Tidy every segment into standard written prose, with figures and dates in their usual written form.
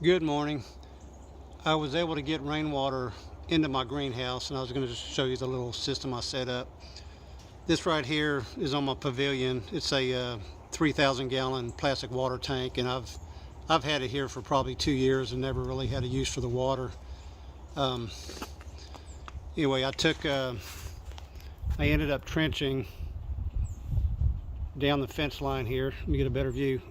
Good morning. I was able to get rainwater into my greenhouse, and I was going to just show you the little system I set up. This right here is on my pavilion. It's a 3,000 gallon plastic water tank, and I've had it here for probably 2 years and never really had a use for the water. Um, anyway, I ended up trenching down the fence line here. Let me get a better view.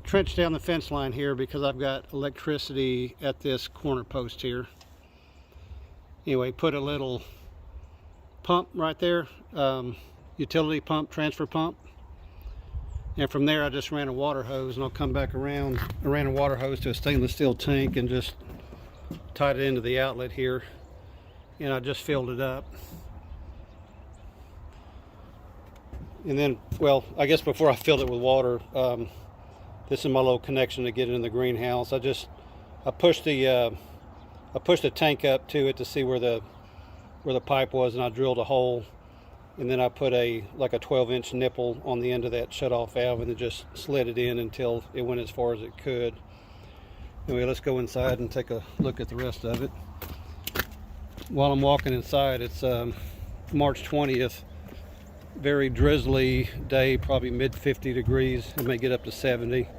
Trench down the fence line here because I've got electricity at this corner post here. Anyway, put a little pump right there, utility pump, transfer pump, and from there I just ran a water hose, and I'll come back around. I ran a water hose to a stainless steel tank and just tied it into the outlet here, and I just filled it up. And then, well, I guess before I filled it with water, this is my little connection to get it in the greenhouse. I pushed the tank up to it to see where the pipe was, and I drilled a hole, and then I put like a 12-inch nipple on the end of that shut-off valve, and it just slid it in until it went as far as it could. Anyway, let's go inside and take a look at the rest of it. While I'm walking inside, it's March 20th. Very drizzly day, probably mid 50 degrees. It may get up to 70,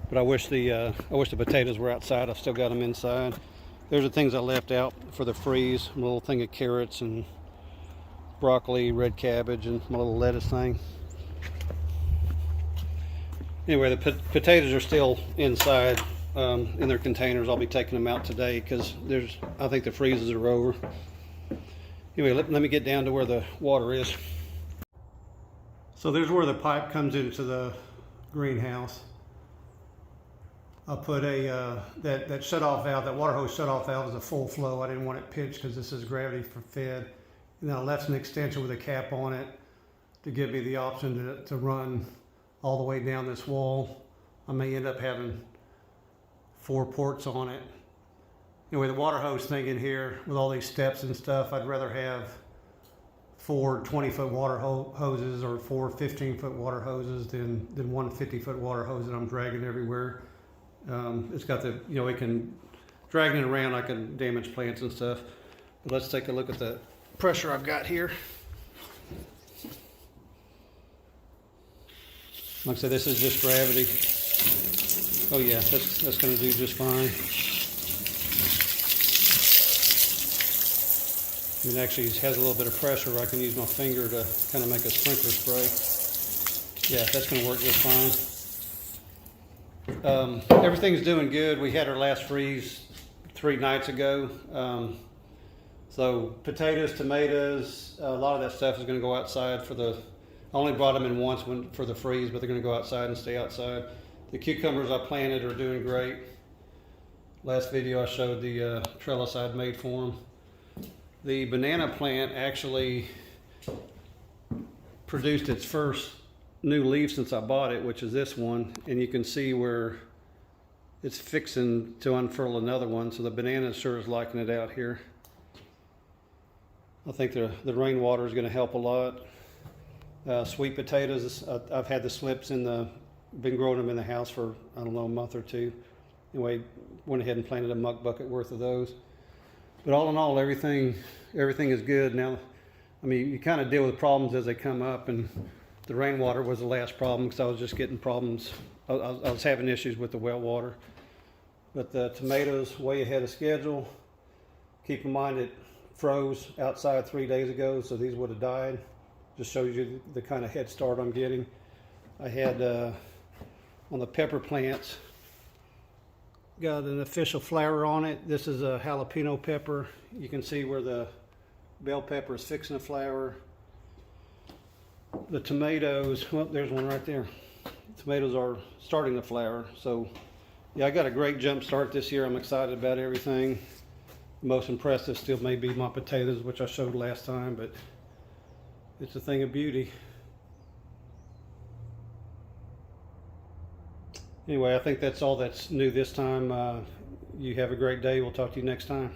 but I wish the potatoes were outside. I've still got them inside. There's the things I left out for the freeze. A little thing of carrots and broccoli, red cabbage, and my little lettuce thing. Anyway, the potatoes are still inside in their containers. I'll be taking them out today because I think the freezes are over. Anyway, let me get down to where the water is. So there's where the pipe comes into the greenhouse. I put that shut-off valve, that water hose shut-off valve is a full flow. I didn't want it pitched because this is gravity fed. And then I left an extension with a cap on it to give me the option to run all the way down this wall. I may end up having 4 ports on it. Anyway, the water hose thing in here with all these steps and stuff, I'd rather have 4 20-foot water hoses or 4 15-foot water hoses than one 50-foot water hose that I'm dragging everywhere. It's got it can, dragging it around, I can damage plants and stuff. But let's take a look at the pressure I've got here. Like I said, this is just gravity. Oh yeah, that's going to do just fine. It actually has a little bit of pressure where I can use my finger to kind of make a sprinkler spray. Yeah, that's going to work just fine. Everything's doing good. We had our last freeze 3 nights ago. So potatoes, tomatoes, a lot of that stuff is going to go outside I only brought them in once for the freeze, but they're going to go outside and stay outside. The cucumbers I planted are doing great. Last video I showed the trellis I'd made for them. The banana plant actually produced its first new leaf since I bought it, which is this one, and you can see where it's fixing to unfurl another one, so the banana sure is liking it out here. I think the rainwater is going to help a lot. Sweet potatoes, I've had the slips been growing them in the house for, I don't know, a month or 2. Anyway, went ahead and planted a muck bucket worth of those. But all in all, everything is good now. I mean, you kind of deal with problems as they come up, and the rainwater was the last problem because I was just getting problems. I was having issues with the well water. But the tomatoes way ahead of schedule. Keep in mind it froze outside 3 days ago, so these would have died. Just shows you the kind of head start I'm getting. I had on the pepper plants, got an official flower on it. This is a jalapeno pepper. You can see where the bell pepper is fixing a flower. The tomatoes, well, there's one right there. The tomatoes are starting to flower. So yeah, I got a great jump start this year. I'm excited about everything. The most impressive still may be my potatoes, which I showed last time, but it's a thing of beauty. Anyway, I think that's all that's new this time. You have a great day. We'll talk to you next time.